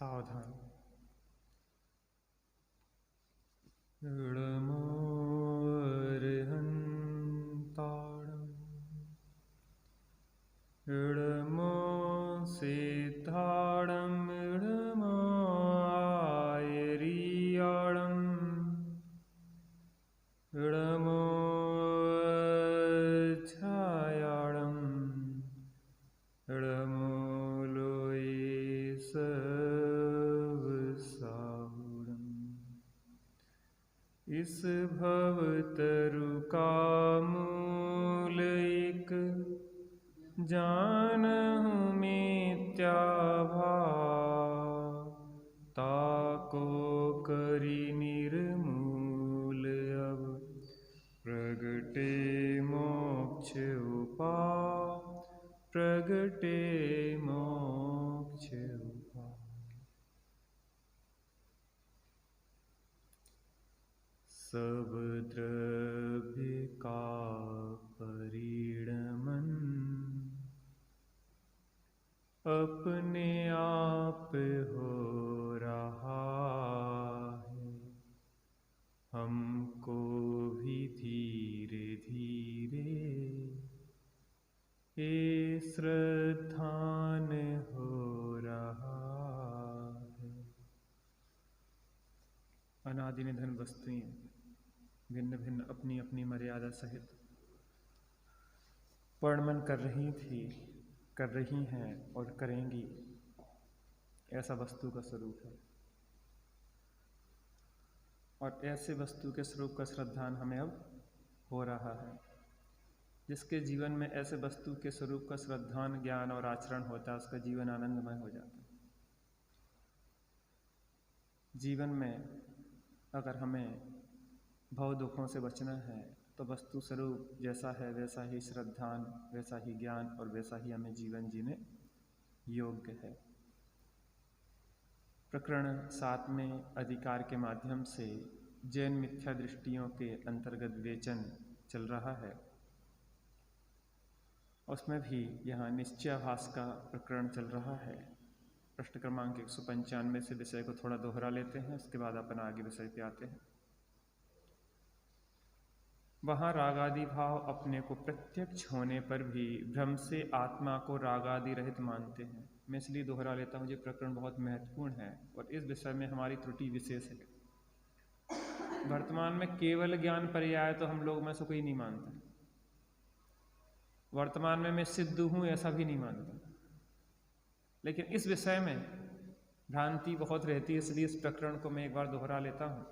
सावधान। इडमो सिद्धाडम इडमो आयरियाडम इडमो छायाडम इडमो लोई सब साहुडम। इस भव तरु का मूल एक जानहु मिथ्या भाव, ताको करि निर्मूल अब प्रगटे मोक्ष उपाय, प्रगटे मोक्ष उपाय। सब द्रव्य का परिणमन अपने आप हो रहा है, हमको भी धीरे धीरे ये श्रद्धान हो रहा है। अनादि निधन वस्तुएं भिन्न भिन्न अपनी अपनी मर्यादा सहित वर्णन कर रही थी, कर रही हैं और करेंगी, ऐसा वस्तु का स्वरूप है। और ऐसे वस्तु के स्वरूप का श्रद्धान हमें अब हो रहा है। जिसके जीवन में ऐसे वस्तु के स्वरूप का श्रद्धान ज्ञान और आचरण होता है, उसका जीवन आनंदमय हो जाता है। जीवन में अगर हमें भव दुखों से बचना है तो वस्तु स्वरूप जैसा है वैसा ही श्रद्धान, वैसा ही ज्ञान और वैसा ही हमें जीवन जीने योग्य है। प्रकरण 7 में अधिकार के माध्यम से जैन मिथ्या दृष्टियों के अंतर्गत विवेचन चल रहा है। उसमें भी यहाँ निश्चयाभास का प्रकरण चल रहा है। प्रश्न क्रमांक 195 से विषय को थोड़ा दोहरा लेते हैं, उसके बाद अपन आगे विषय पे आते हैं। वहाँ रागादि भाव अपने को प्रत्यक्ष होने पर भी भ्रम से आत्मा को रागादि रहित मानते हैं। मैं इसलिए दोहरा लेता हूँ, ये प्रकरण बहुत महत्वपूर्ण है और इस विषय में हमारी त्रुटि विशेष है। वर्तमान में केवल ज्ञान पर्याय तो हम लोग में से कोई नहीं मानता। वर्तमान में मैं सिद्ध हूँ ऐसा भी नहीं मानता, लेकिन इस विषय में भ्रांति बहुत रहती है। इसलिए इस प्रकरण को मैं एक बार दोहरा लेता हूँ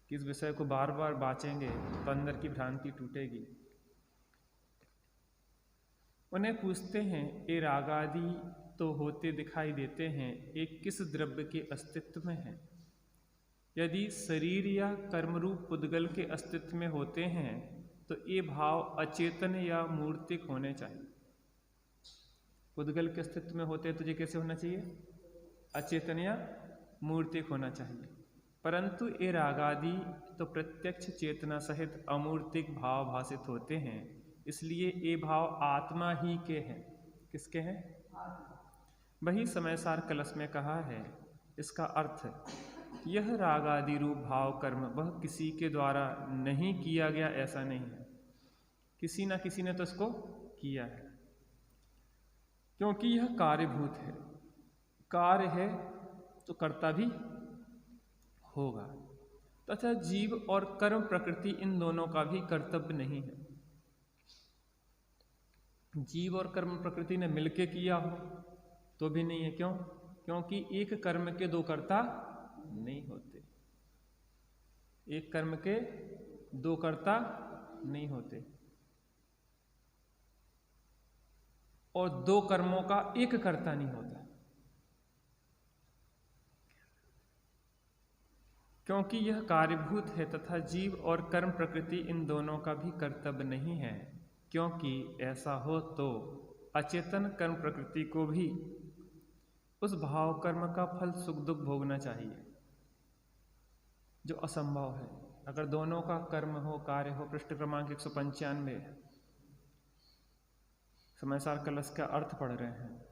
कि इस विषय को बार बार बाँचेंगे तो अंदर की भ्रांति टूटेगी। उन्हें पूछते हैं, ये रागादि तो होते दिखाई देते हैं, एक किस द्रव्य के अस्तित्व में है? यदि शरीर या कर्मरूप पुद्गल के अस्तित्व में होते हैं तो ये भाव अचेतन या मूर्तिक होने चाहिए। पुद्गल के अस्तित्व में होते तो ये कैसे होना चाहिए? अचेतन या मूर्तिक होना चाहिए। परंतु ये रागादि तो प्रत्यक्ष चेतना सहित अमूर्तिक भाव भाषित होते हैं, इसलिए ये भाव आत्मा ही के हैं। किसके हैं? वही समयसार कलश में कहा है। इसका अर्थ यह रागादि रूप भाव कर्म वह किसी के द्वारा नहीं किया गया ऐसा नहीं है, किसी ना किसी ने तो इसको किया है, क्योंकि यह कार्यभूत है। कार्य है तो कर्ता भी होगा, तथा जीव और कर्म प्रकृति इन दोनों का भी कर्तव्य नहीं है। जीव और कर्म प्रकृति ने मिलके किया हो तो भी नहीं है। क्यों? क्योंकि एक कर्म के दो कर्ता नहीं होते। एक कर्म के दो कर्ता नहीं होते और दो कर्मों का एक कर्ता नहीं होता, क्योंकि यह कार्यभूत है तथा जीव और कर्म प्रकृति इन दोनों का भी कर्तव्य नहीं है। क्योंकि ऐसा हो तो अचेतन कर्म प्रकृति को भी उस भाव कर्म का फल सुख दुख भोगना चाहिए, जो असंभव है। अगर दोनों का कर्म हो, कार्य हो। पृष्ठ क्रमांक 195 समयसार कलश का अर्थ पढ़ रहे हैं।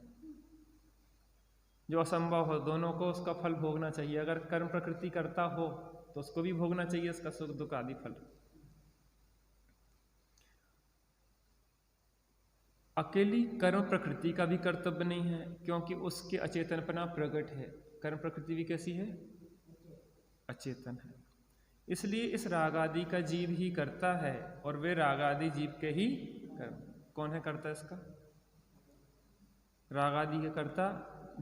जो असंभव हो, दोनों को उसका फल भोगना चाहिए। अगर कर्म प्रकृति करता हो तो उसको भी भोगना चाहिए इसका सुख दुख आदि फल। अकेली कर्म प्रकृति का भी कर्तव्य नहीं है, क्योंकि उसके अचेतनपना प्रकट है। कर्म प्रकृति भी कैसी है? अचेतन है। इसलिए इस राग आदि का जीव ही करता है, और वे राग आदि जीव के ही कर्म। कौन है करता इसका? राग आदि का कर्ता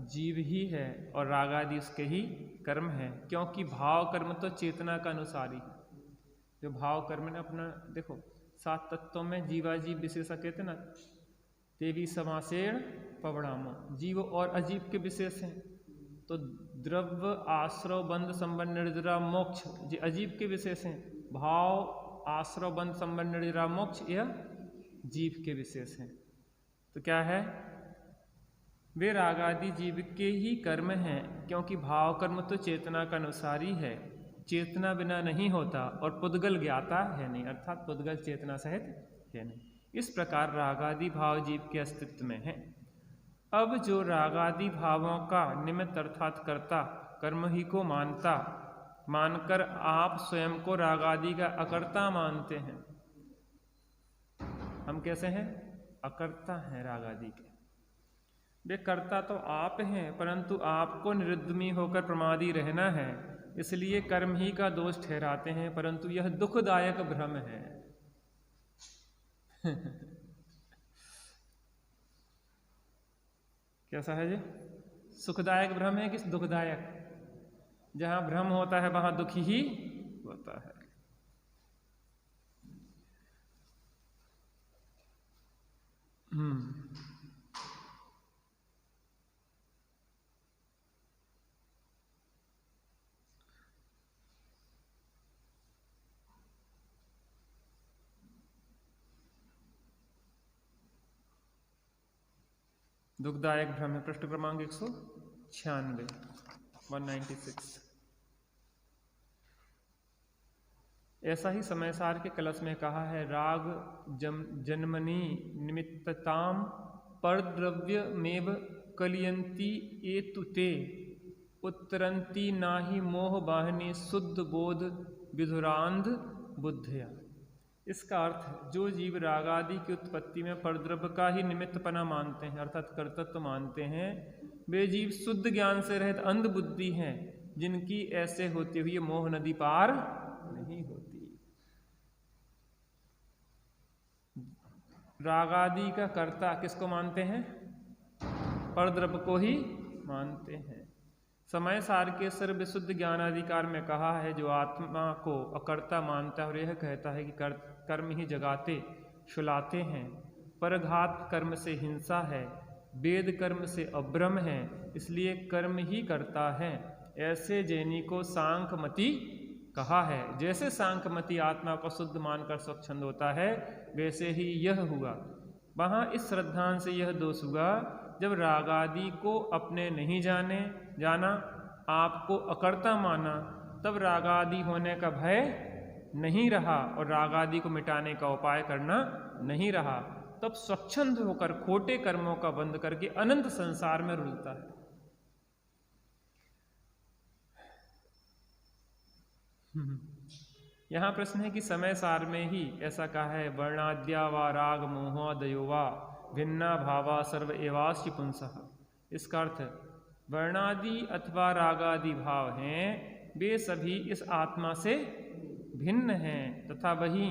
जीव ही है, और राग आदि उसके ही कर्म है, क्योंकि भाव कर्म तो चेतना का अनुसार ही है। जो भाव कर्म ने अपना, देखो 7 तत्वों में जीवाजीव विशेष कहते ना, देवी समासेण पवड़ामो, जीव और अजीव के विशेष हैं। तो द्रव्य आश्रव बंध संबंध निर्जरा मोक्ष ये अजीव के विशेष हैं। भाव आश्रव बंध संबंध निर्जरा मोक्ष यह जीव के विशेष हैं। तो क्या है? वे राग आदि जीव के ही कर्म हैं, क्योंकि भाव कर्म तो चेतना का अनुसार ही है, चेतना बिना नहीं होता, और पुद्गल ज्ञाता है नहीं, अर्थात पुद्गल चेतना सहित है नहीं। इस प्रकार रागादि भाव जीव के अस्तित्व में है। अब जो रागादि भावों का निमित्त अर्थात कर्ता कर्म ही को मानकर आप स्वयं को रागादि का अकर्ता मानते हैं। हम कैसे हैं? अकर्ता हैं रागादि के। वे कर्ता तो आप हैं, परंतु आपको निरुद्यमी होकर प्रमादी रहना है, इसलिए कर्म ही का दोष ठहराते हैं, परंतु यह दुखदायक भ्रम है। कैसा है ये? सुखदायक भ्रम है कि दुखदायक? जहां भ्रम होता है वहां दुख ही होता है। दुखदायक भ्रम है। पृष्ठ क्रमांक 196 196। ऐसा ही समयसार के कलश में कहा है, राग जन्मनि निमित्तताम परद्रव्य मेव कलियंती एतुते उत्तरंती नाहि मोह वाहिनी शुद्ध बोध विधुरांध बुद्धया। इसका अर्थ है, जो जीव रागादि की उत्पत्ति में परद्रव्य का ही निमित्तपना मानते हैं अर्थात कर्तृत्व मानते हैं, वे जीव शुद्ध ज्ञान से रहित अंध बुद्धि हैं, जिनकी ऐसे होते हुए मोह नदी पार नहीं होती। रागादि का कर्ता किसको मानते हैं? परद्रव्य को ही मानते हैं। समय सार के सर्वविशुद्ध ज्ञानाधिकार में कहा है, जो आत्मा को अकर्ता मानता है और यह कहता है कि कर्म ही जगाते सुलाते हैं, परघात कर्म से हिंसा है, वेद कर्म से अभ्रम है, इसलिए कर्म ही करता है, ऐसे जैनी को सांख्यमति कहा है। जैसे सांख्यमति आत्मा को शुद्ध मानकर स्वच्छंद होता है, वैसे ही यह हुआ। वहाँ इस श्रद्धांत से यह दोष हुआ, जब रागादि को अपने नहीं जाना, आपको अकर्ता माना, तब रागादि होने का भय नहीं रहा और रागादि को मिटाने का उपाय करना नहीं रहा। तब स्वच्छंद होकर खोटे कर्मों का बंध करके अनंत संसार में रुलता है। यहाँ प्रश्न है कि समय सार में ही ऐसा कहा है, वर्णाद्या वा राग मोहादयो वा भिन्ना भावा सर्व एवास्ति पुंसः। इसका अर्थ वर्णादि अथवा रागादि भाव हैं, वे सभी इस आत्मा से भिन्न हैं, तथा वही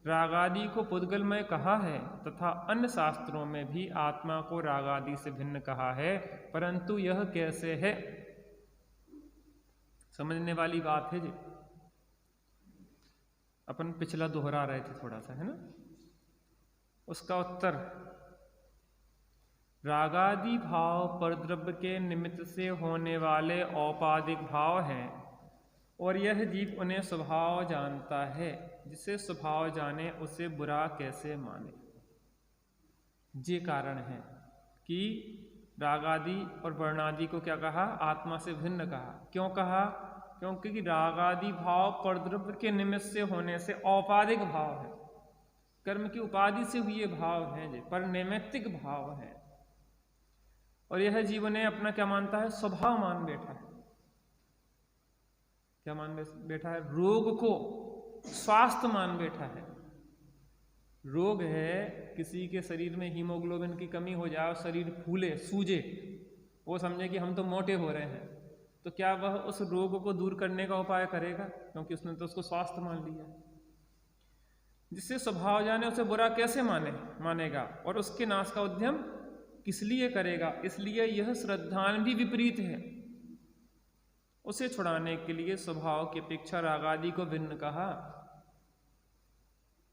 रागादि को पुद्गलमय कहा है, तथा अन्य शास्त्रों में भी आत्मा को रागादि से भिन्न कहा है। परंतु यह कैसे है, समझने वाली बात है जी। अपन पिछला दोहरा रहे थे थोड़ा सा, है ना। उसका उत्तर, रागादि भाव परद्रव्य के निमित्त से होने वाले औपाधिक भाव हैं, और यह जीव उन्हें स्वभाव जानता है। जिसे स्वभाव जाने उसे बुरा कैसे माने। ये कारण है कि रागादि और वर्णादि को क्या कहा? आत्मा से भिन्न कहा। क्यों कहा? क्योंकि रागादि भाव परद्रव्य के निमित्त से होने से औपाधिक भाव है, कर्म की उपाधि से हुए भाव हैं, पर नैमित्तिक भाव है। और यह जीव ने अपना क्या मानता है? स्वभाव मान बैठा है। क्या मान बैठा है? रोग को स्वास्थ्य मान बैठा है। रोग है, किसी के शरीर में हीमोग्लोबिन की कमी हो जाए और शरीर फूले सूजे, वो समझे कि हम तो मोटे हो रहे हैं, तो क्या वह उस रोग को दूर करने का उपाय करेगा? क्योंकि उसने तो उसको स्वास्थ्य मान लिया। जिससे स्वभाव जाने उसे बुरा कैसे मानेगा और उसके नाश का उद्यम किस लिए करेगा? इसलिए यह श्रद्धान भी विपरीत है। उसे छुड़ाने के लिए स्वभाव की अपेक्षा राग आदि को भिन्न कहा।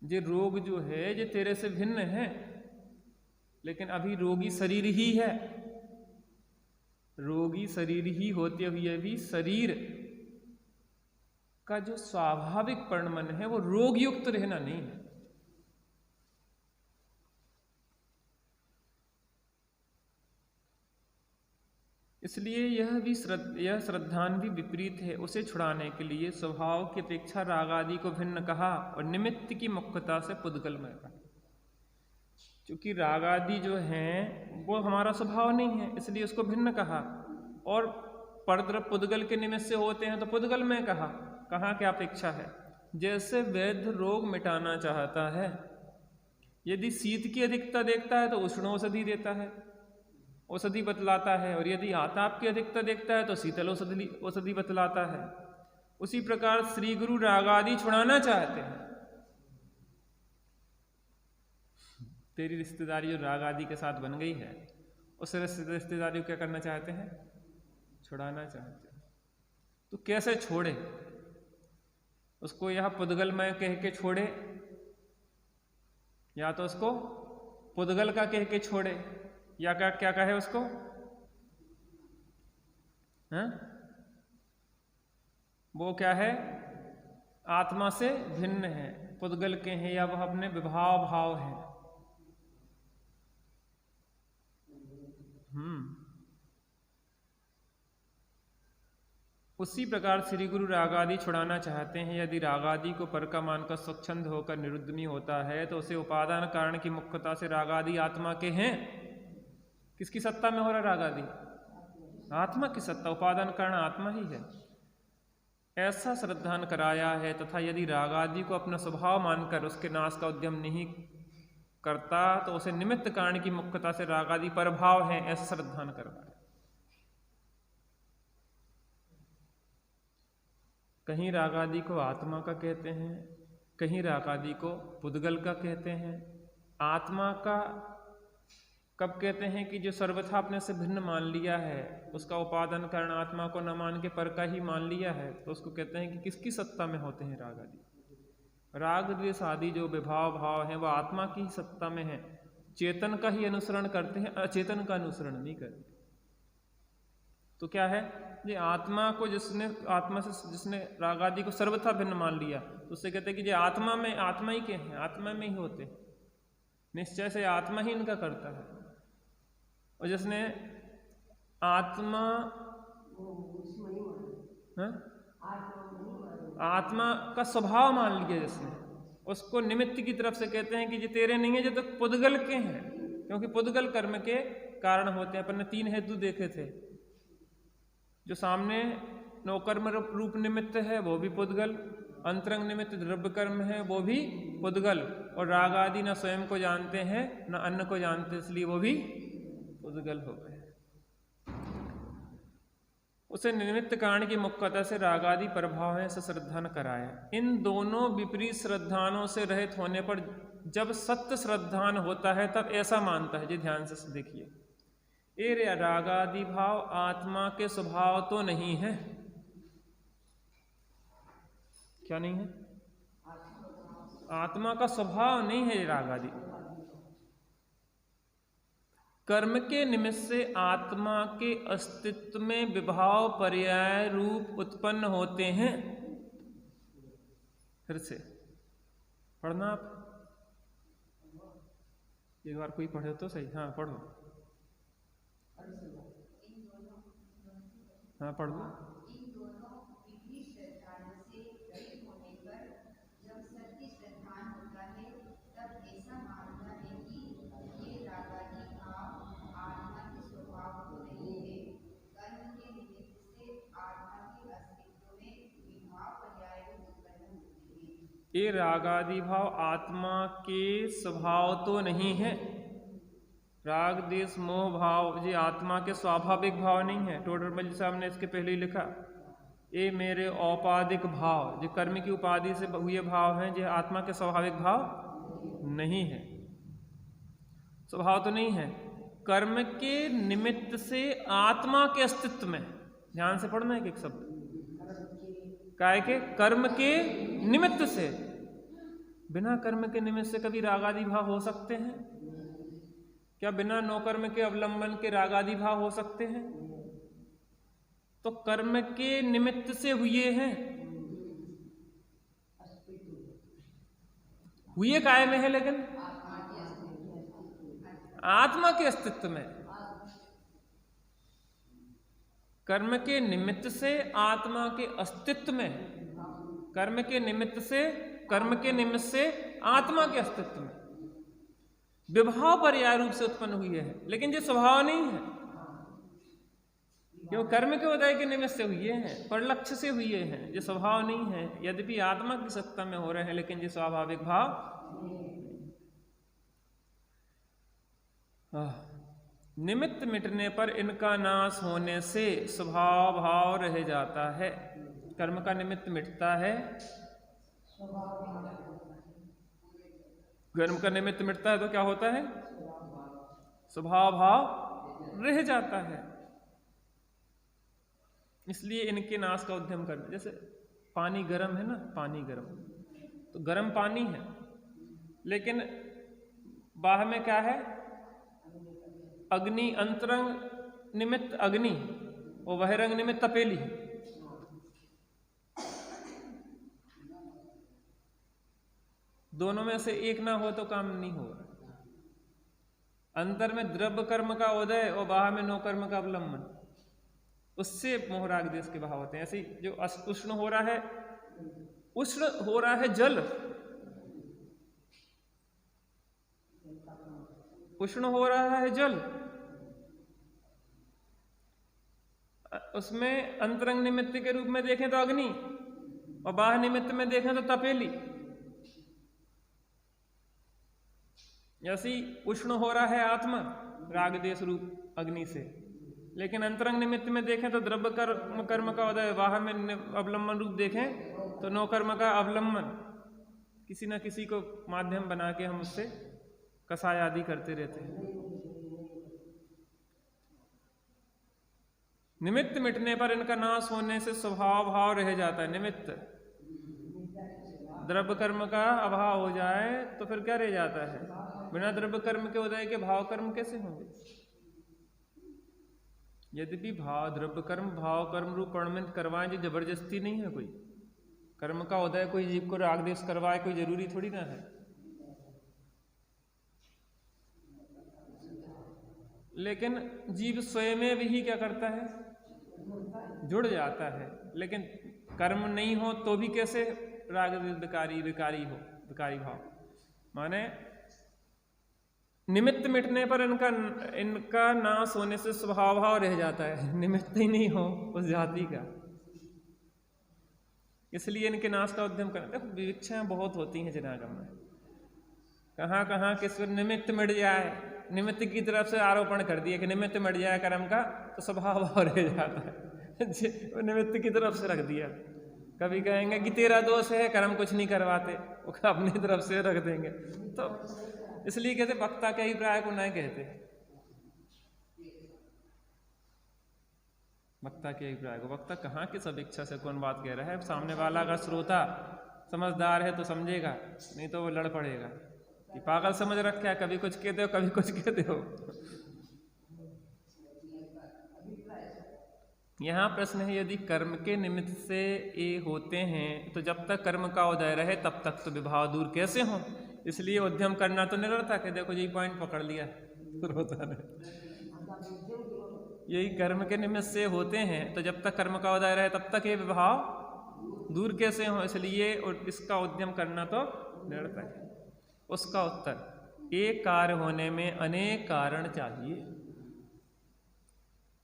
ये रोग जो है ये तेरे से भिन्न है, लेकिन अभी रोगी शरीर ही है। रोगी शरीर ही होते हुए भी शरीर का जो स्वाभाविक परिणमन है वो रोग युक्त रहना नहीं है। इसलिए यह श्रद्धान भी विपरीत है। उसे छुड़ाने के लिए स्वभाव की अपेक्षा राग आदि को भिन्न कहा और निमित्त की मुख्यता से पुद्गलमय कहा। क्योंकि राग आदि जो हैं वो हमारा स्वभाव नहीं है, इसलिए उसको भिन्न कहा। और परद्रव्य पुद्गल के निमित्त से होते हैं तो पुद्गल में कहा। कहाँ क्या अपेक्षा है? जैसे वैद्य रोग मिटाना चाहता है, यदि शीत की अधिकता देखता है तो उष्ण औषधि देता है, औषधि बतलाता है, और यदि आताप की अधिकता देखता है तो शीतल औषधि बतलाता है। उसी प्रकार श्री गुरु राग आदि छुड़ाना चाहते हैं। तेरी रिश्तेदारी जो राग आदि के साथ बन गई है, उस रिश्तेदारी को क्या करना चाहते हैं? छुड़ाना चाहते हैं। तो कैसे छोड़े? उसको यह पुद्गलमय कह के छोड़े, या तो उसको पुद्गल का कह के छोड़े, या क्या कहे उसको? हैं? वो क्या है? आत्मा से भिन्न है, पुद्गल के हैं, या वह अपने विभाव भाव है। उसी प्रकार श्री गुरु राग आदि छुड़ाना चाहते हैं। यदि राग आदि को पर का मानकर स्वच्छंद होकर निरुद्यमी होता है तो उसे उपादान कारण की मुख्यता से राग आदि आत्मा के हैं। किसकी सत्ता में हो रहा राग आदि? आत्मा की सत्ता, उपादान कारण आत्मा ही है, ऐसा श्रद्धान कराया है। तथा यदि राग आदि को अपना स्वभाव मानकर उसके नाश का उद्यम नहीं करता तो उसे निमित्त कारण की मुख्यता से राग आदि परभाव है, ऐसा श्रद्धान करवाया। कहीं राग आदि को आत्मा का कहते हैं, कहीं राग आदि को पुद्गल का कहते हैं। आत्मा का कब कहते हैं कि जो सर्वथा अपने से भिन्न मान लिया है, उसका उपादान कारण आत्मा को न मान के पर का ही मान लिया है, तो उसको कहते हैं कि किसकी सत्ता में होते हैं राग आदि? राग द्वेष आदि जो विभाव भाव है वह आत्मा की ही सत्ता में है। चेतन का ही अनुसरण करते हैं, अचेतन का अनुसरण नहीं करते। तो क्या है? ये आत्मा को आत्मा से जिसने राग आदि को सर्वथा भिन्न मान लिया, तो उससे कहते हैं कि ये आत्मा में आत्मा ही के हैं, आत्मा में ही होते हैं, निश्चय से आत्मा ही इनका करता है। और जिसने आत्मा आत्मा का स्वभाव मान लिया, जिसने उसको निमित्त की तरफ से कहते हैं कि ये तेरे नहीं है, ये तो पुद्गल के हैं, क्योंकि पुद्गल कर्म के कारण होते हैं। अपन ने 3 हेतु देखे थे। जो सामने नौकर्म रूप निमित्त है वो भी पुद्गल, अंतरंग निमित्त द्रव्य कर्म है वो भी पुद्गल, और राग आदि न स्वयं को जानते हैं न अन्य को जानते, इसलिए वो भी पुद्गल हो गए। उसे निमित्त कारण की मुख्यता से राग आदि प्रभाव है, से श्रद्धान कराया। इन दोनों विपरीत श्रद्धानों से रहित होने पर जब सत्य श्रद्धान होता है तब ऐसा मानता है, जी ध्यान से देखिए, ये राग आदि भाव आत्मा के स्वभाव तो नहीं है। क्या नहीं है? आत्मा का स्वभाव नहीं है राग आदि। कर्म के निमित्त से आत्मा के अस्तित्व में विभाव पर्याय रूप उत्पन्न होते हैं। फिर से पढ़ना आप, एक बार कोई पढ़े तो सही। हाँ पढ़ो, हाँ पढ़ लो। ये रागादि भाव आत्मा के स्वभाव तो नहीं है। राग देश मोह भाव ये आत्मा के स्वाभाविक भाव नहीं है। टोडरमल साहब ने इसके पहले ही लिखा, ये मेरे औपाधिक भाव जो कर्म की उपाधि से हुए भाव हैं, जो आत्मा के स्वाभाविक भाव नहीं है, स्वभाव तो नहीं है। कर्म के निमित्त से आत्मा के अस्तित्व में, ध्यान से पढ़ना है एक शब्द, काय के कर्म के निमित्त से, बिना कर्म के निमित्त से कभी रागादि भाव हो सकते हैं क्या? बिना नौकर्म के अवलंबन के रागादि भाव हो सकते हैं? तो कर्म के निमित्त से हुए हैं। हुए काय में है? लेकिन आत्मा के अस्तित्व में। कर्म के निमित्त से आत्मा के अस्तित्व में, कर्म के निमित्त से, कर्म के निमित्त से आत्मा के अस्तित्व में विभाव पर्याय रूप से उत्पन्न हुई है, लेकिन ये स्वभाव नहीं है। क्यों? कर्म के उदय के निमित्त से हुए हैं, पर लक्ष्य से हुए हैं, ये स्वभाव नहीं है। यद्यपि आत्मा की सत्ता में हो रहे हैं, लेकिन ये स्वाभाविक भाव। निमित्त मिटने पर इनका नाश होने से स्वभाव भाव रह जाता है। कर्म का निमित्त मिटता है, कर्म का निमित्त मिटता है तो क्या होता है? स्वभाव भाव रह जाता है। इसलिए इनके नाश का उद्यम करना। जैसे पानी गर्म है ना, पानी गर्म, तो गर्म पानी है, लेकिन बाहर में क्या है? अग्नि, अंतरंग निमित्त अग्नि और बहिरंग निमित्त तपेली। दोनों में से एक ना हो तो काम नहीं होगा। अंतर में द्रव्य कर्म का उदय और बाहर में नौ कर्म का अवलंबन, उससे मोहराग देश के भाव होते हैं। ऐसे जो उष्ण हो रहा है, उष्ण हो रहा है जल, उष्ण हो रहा है जल, उसमें अंतरंग निमित्त के रूप में देखें तो अग्नि और बाह्य निमित्त में देखें तो तपेली। जैसी उष्ण हो रहा है आत्मा राग देश रूप अग्नि से, लेकिन अंतरंग निमित्त में देखें तो द्रव्य कर्म का उदय, बाहर में अवलंबन रूप देखें तो नौ कर्म का अवलंबन, किसी न किसी को माध्यम बना के हम उससे कसाय आदि करते रहते हैं। निमित्त मिटने पर इनका नाश होने से स्वभाव भाव रह जाता है। निमित्त द्रव्य कर्म का अभाव हो जाए तो फिर क्या रह जाता है? बिना द्रव्य कर्म के उदय के भाव कर्म कैसे होंगे? यद्यपि भाव द्रव्य कर्म भाव कर्म रूप परिणमित करवाएं, जो जबरदस्ती नहीं है। कोई कर्म का उदय कोई जीव को राग देश करवाए, कोई जरूरी थोड़ी ना है। लेकिन जीव स्वयं भी ही क्या करता है? जुड़ जाता है। लेकिन कर्म नहीं हो तो भी कैसे राग विकारी हो, विकारी भाव। माने निमित्त मिटने पर इनका नाश होने से स्वभाव भाव रह जाता है, निमित्त ही नहीं हो उस जाति का। इसलिए इनके नाश का उद्यम करना। देखो विवक्षाएं बहुत होती हैं जनागम में, कहाँ कहाँ किस निमित्त मिट जाए, निमित्त की तरफ से आरोपण कर दिया कि निमित्त मिट जाए कर्म का तो स्वभाव भाव रह जाता है। निमित्त की तरफ से रख दिया। कभी कहेंगे कि तेरा दोष है, कर्म कुछ नहीं करवाते, वो अपनी तरफ से रख देंगे। तो इसलिए कहते वक्ता के अभिप्राय को नहीं कहते, वक्ता के अभिप्राय को। वक्ता कहाँ की सब इच्छा से कौन बात कह रहा है? सामने वाला का श्रोता समझदार है तो समझेगा, नहीं तो वो लड़ पड़ेगा कि पागल समझ रखा है, कभी कुछ कहते हो कभी कुछ कहते हो। यहाँ प्रश्न है, यदि कर्म के निमित्त से ये होते हैं तो जब तक कर्म का उदय रहे तब तक तो विभाव दूर कैसे हो? इसलिए उद्यम करना तो निरर्थक है। देखो यही पॉइंट पकड़ लिया रोता ने। यही कर्म के निमित्त से होते हैं तो जब तक कर्म का उदय रहे तब तक ये विभाव दूर कैसे हो? इसलिए इसका उद्यम करना तो निरर्थक है। उसका उत्तर, एक कार्य होने में अनेक कारण चाहिए।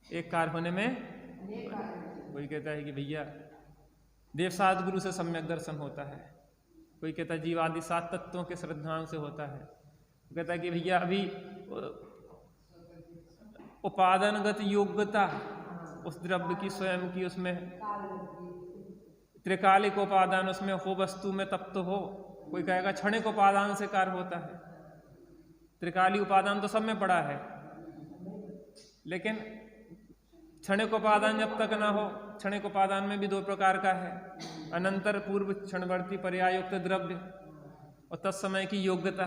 एक कार्य होने में कोई कहता है कि भैया देवसाद गुरु से सम्यक दर्शन होता है, कोई कहता है जीवादि 7 तत्वों के श्रद्धांश से होता है, कहता है कि भैया अभी उपादानगत योग्यता उस द्रव्य की स्वयं की, उसमें त्रिकालिक उपादान उसमें हो वस्तु में तब तो हो। कोई कहेगा क्षणिक उपादान से कार्य होता है, त्रिकाली उपादान तो सब में पड़ा है, लेकिन क्षणिक उपादान जब तक ना हो, क्षणिक उपादान में भी 2 प्रकार का है, अनंतर पूर्व क्षणवर्ती पर्यायुक्त द्रव्य और तत्समय की योग्यता।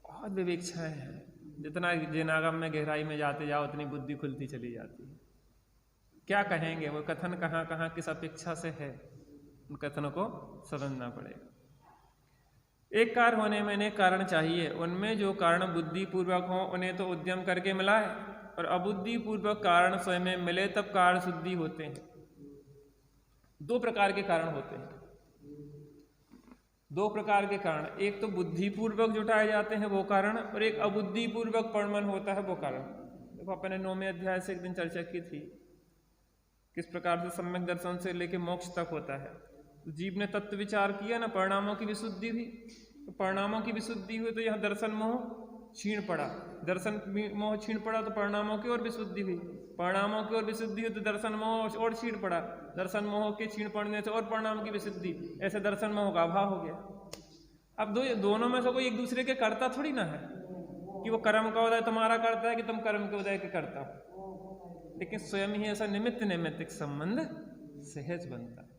बहुत विवेक्षाएं हैं, जितना जिनागम में गहराई में जाते जाओ उतनी बुद्धि खुलती चली जाती है। क्या कहेंगे, वो कथन कहाँ कहाँ किस अपेक्षा से है, उन कथनों को समझना पड़ेगा। एक कार्य होने में अनेक कारण चाहिए, उनमें जो कारण बुद्धि पूर्वक हो उन्हें तो उद्यम करके मिलाए, और अबुद्धि पूर्वक कारण स्वयं में मिले तब कार्य शुद्धि होते हैं। 2 प्रकार के कारण होते हैं, 2 प्रकार के कारण, एक तो बुद्धि पूर्वक जुटाए जाते हैं वो कारण, और एक अबुद्धि पूर्वक परमन होता है वो कारण। देखो अपने 9वें अध्याय से एक दिन चर्चा की थी किस प्रकार से सम्यक दर्शन से लेकर मोक्ष तक होता है। तो जीव ने तत्व विचार किया ना, परिणामों की विशुद्धि हुई, तो परिणामों की विशुद्धि हुई तो यह दर्शन मोह छीण पड़ा, दर्शन मोह छीण पड़ा तो परिणामों की ओर विशुद्धि हुई, परिणामों की ओर विशुद्धि हुई तो दर्शन मोह और छीण पड़ा, दर्शन मोह के छीण पड़ने से और परिणाम की विशुद्धि, ऐसे दर्शन मोह का अभाव हो गया। अब दोनों में से कोई एक दूसरे के कर्ता थोड़ी ना है कि वो कर्म का उदय तुम्हारा करता है कि तुम कर्म के उदय के करता हो, लेकिन स्वयं ही ऐसा निमित्त नैमित्तिक संबंध सहज बनता है।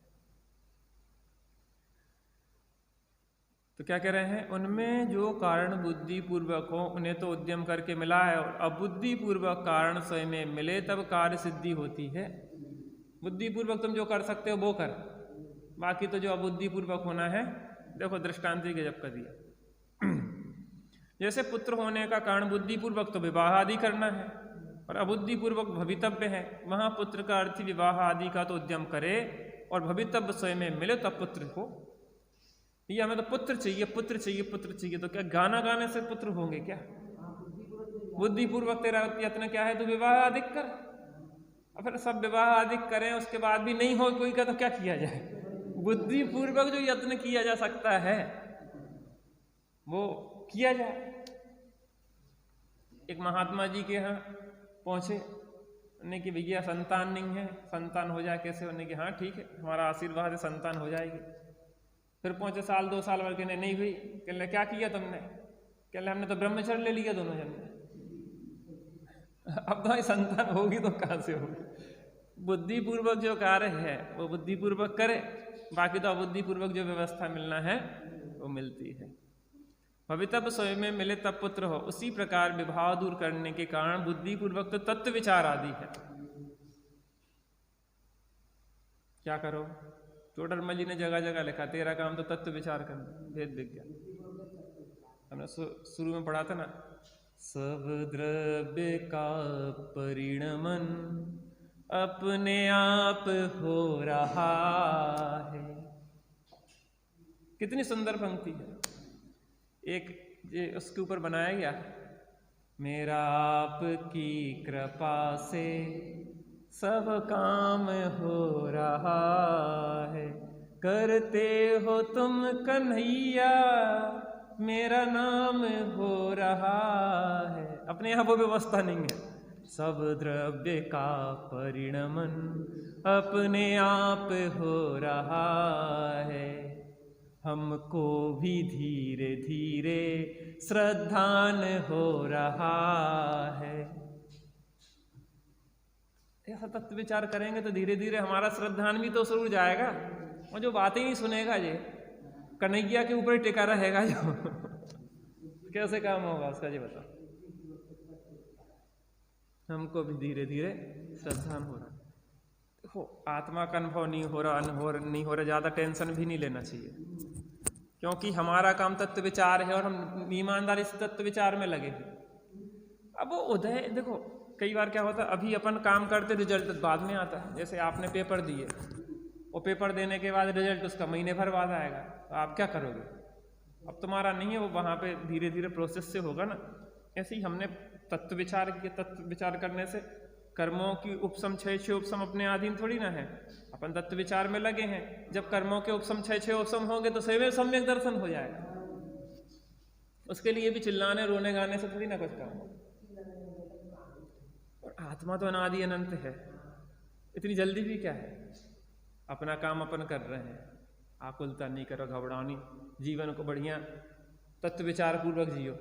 तो क्या कह रहे हैं, उनमें जो कारण बुद्धि पूर्वक हो उन्हें तो उद्यम करके मिला है, और अबुद्धि पूर्वक कारण स्वयं में मिले तब कार्य सिद्धि होती है। बुद्धि पूर्वक तुम जो कर सकते हो वो कर, बाकी तो जो अबुद्धि पूर्वक होना है, देखो दृष्टांत ही गजब कर दिया। जैसे पुत्र होने का कारण बुद्धि पूर्वक तो विवाह आदि करना है, और अबुद्धि पूर्वक भवितव्य है, वहां पुत्र का अर्थ विवाह आदि का तो उद्यम करे, और भवितव्य स्वयं में मिले तब पुत्र हो। ये हमें तो पुत्र चाहिए पुत्र चाहिए पुत्र चाहिए, तो क्या गाना गाने से पुत्र होंगे क्या? बुद्धि पूर्वक तेरा यत्न क्या है, तो विवाह अधिक कर। और फिर सब विवाह अधिक करें उसके बाद भी नहीं हो कोई का, तो क्या किया जाए? बुद्धि पूर्वक जो यत्न किया जा सकता है वो किया जाए। एक महात्मा जी के यहाँ पहुंचे, उन्हें कि भैया संतान नहीं है, संतान हो जाए कैसे? उन्हें कि हाँ ठीक है, हमारा आशीर्वाद है, संतान हो जाएगी। फिर पहुंचे 1-2 साल भर के, नहीं हुई। कहने क्या किया तुमने? कहने हमने तो ब्रह्मचर्य ले लिया दोनों जन ने। अब तो संतान होगी तो कहां से होगी? बुद्धि पूर्वक जो कार्य है वो बुद्धि पूर्वक करे, बाकी तो अबुद्धि पूर्वक जो व्यवस्था मिलना है वो मिलती है। भवितव्य स्वयं में मिले तब पुत्र हो, उसी प्रकार विभाव दूर करने के कारण बुद्धि पूर्वक तो तत्व विचार आदि है। क्या करो? टोडरमल जी ने जगह जगह लिखा, तेरा काम तो तत्व विचार करना, भेद विज्ञान। हमने शुरू में पढ़ा था ना, सब द्रव्य का परिणमन अपने आप हो रहा है। कितनी सुंदर पंक्ति है। एक ये उसके ऊपर बनाया गया, मेरा आपकी कृपा से सब काम हो रहा है, करते हो तुम कन्हैया मेरा नाम हो रहा है। अपने यहाँ वो व्यवस्था नहीं है। सब द्रव्य का परिणमन अपने आप हो रहा है, हमको भी धीरे धीरे श्रद्धान हो रहा है। ऐसा तत्व विचार करेंगे तो धीरे धीरे हमारा श्रद्धान भी तो शुरू जाएगा, और जो बातें ही सुनेगा ये कन्हैया के ऊपर टिका रहेगा जो कैसे काम होगा उसका जी बताओ। हमको भी धीरे धीरे श्रद्धान हो रहा है। देखो आत्मा का अनुभव नहीं हो रहा, ज़्यादा टेंशन भी नहीं लेना चाहिए, क्योंकि हमारा काम तत्व विचार है और हम ईमानदारी से तत्व विचार में लगे हैं। अब वो उदय देखो, कई बार क्या होता है, अभी अपन काम करते रिजल्ट बाद में आता है। जैसे आपने पेपर दिए, वो पेपर देने के बाद रिजल्ट उसका महीने भर बाद आएगा, तो आप क्या करोगे? अब तुम्हारा नहीं है वो, वहाँ पे धीरे धीरे प्रोसेस से होगा ना। ऐसे ही हमने तत्व विचार किया, तत्व विचार करने से कर्मों की उपसम क्षय उपसम अपने अधीन थोड़ी ना है। अपन तत्व विचार में लगे हैं। जब कर्मों के उपसम 6 उपसम होंगे तो स्वयं सम्यक दर्शन हो जाएगा। उसके लिए भी चिल्लाने रोने गाने से थोड़ी ना कुछ काम। और आत्मा तो अनादि अनंत है, इतनी जल्दी भी क्या है। अपना काम अपन कर रहे हैं, आकुलता नहीं करो, घबरानी, जीवन को बढ़िया तत्व विचार पूर्वक जियो,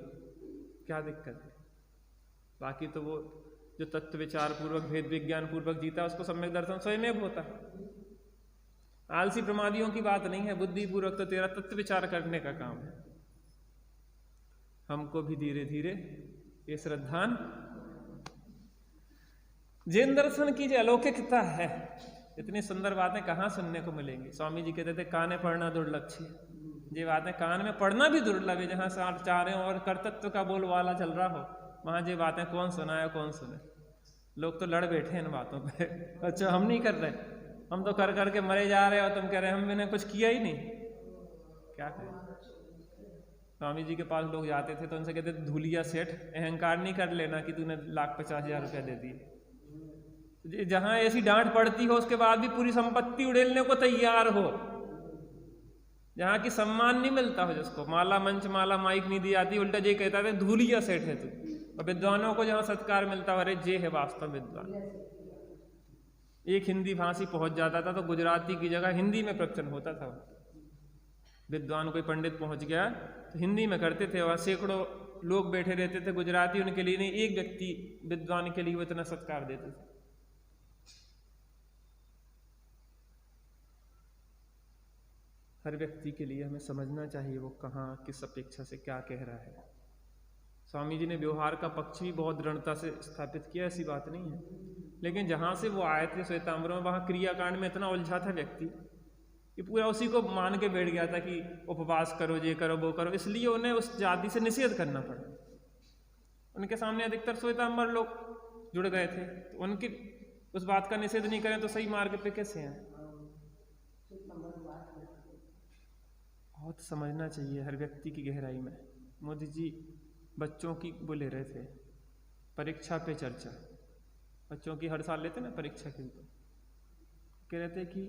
क्या दिक्कत है। बाकी तो वो जो तत्व विचार पूर्वक भेद विज्ञान पूर्वक जीता है उसको सम्यक दर्शन स्वयं होता है। आलसी प्रमादियों की बात नहीं है, बुद्धि पूर्वक तो तेरा तत्व विचार करने का काम है। हमको भी धीरे धीरे ये श्रद्धान जैन दर्शन की जो अलौकिकता है, इतनी सुंदर बातें कहाँ सुनने को मिलेंगी। स्वामी जी कहते थे काने पढ़ना दुर्लभ है, ये बातें कान में पढ़ना भी दुर्लभ है। जहाँ साथ चारों और कर्तत्व का बोलवाला चल रहा हो, वहाँ ये बातें कौन सुनाए कौन सुने। लोग तो लड़ बैठे इन बातों पे। अच्छा हम नहीं कर रहे, हम तो कर करके मरे जा रहे हो, तुम कह रहे हमने कुछ किया ही नहीं, क्या करें। स्वामी जी के पास लोग जाते थे तो उनसे कहते थे धूलिया सेठ, अहंकार नहीं कर लेना कि तूने 1,50,000 रुपया दे दिए। जहां ऐसी डांट पड़ती हो उसके बाद भी पूरी संपत्ति उड़ेलने को तैयार हो, जहां की सम्मान नहीं मिलता हो, जिसको माला मंच माला माइक नहीं दी जाती, उल्टा ये कहता था धूलिया सेठ है तू। और विद्वानों को जहां सत्कार मिलता हो, अरे जे है वास्तव विद्वान। एक हिंदी भाषी पहुंच जाता था तो गुजराती की जगह हिंदी में प्रवचन होता था। विद्वान कोई पंडित पहुंच गया तो हिंदी में करते थे, और सैकड़ों लोग बैठे रहते थे गुजराती उनके लिए नहीं, एक व्यक्ति विद्वान के लिए वो इतना सत्कार देते थे। हर व्यक्ति के लिए हमें समझना चाहिए वो कहाँ किस अपेक्षा से क्या कह रहा है। स्वामी जी ने व्यवहार का पक्ष भी बहुत दृढ़ता से स्थापित किया, ऐसी बात नहीं है। लेकिन जहां से वो आए थे श्वेतांबरों में, वहां क्रियाकांड में इतना उलझा था व्यक्ति कि पूरा उसी को मान के बैठ गया था कि उपवास करो, ये करो, वो करो। इसलिए उन्हें उस जाति से निषेध करना पड़ा। उनके सामने अधिकतर श्वेतांबर लोग जुड़ गए थे, तो उनकी उस बात का निषेध नहीं करें तो सही मार्ग पे कैसे हैं। बहुत समझना चाहिए हर व्यक्ति की गहराई में। मोदी जी बच्चों की वो ले रहे थे परीक्षा पे चर्चा, बच्चों की हर साल लेते ना परीक्षा के ऊपर, कह रहे थे कि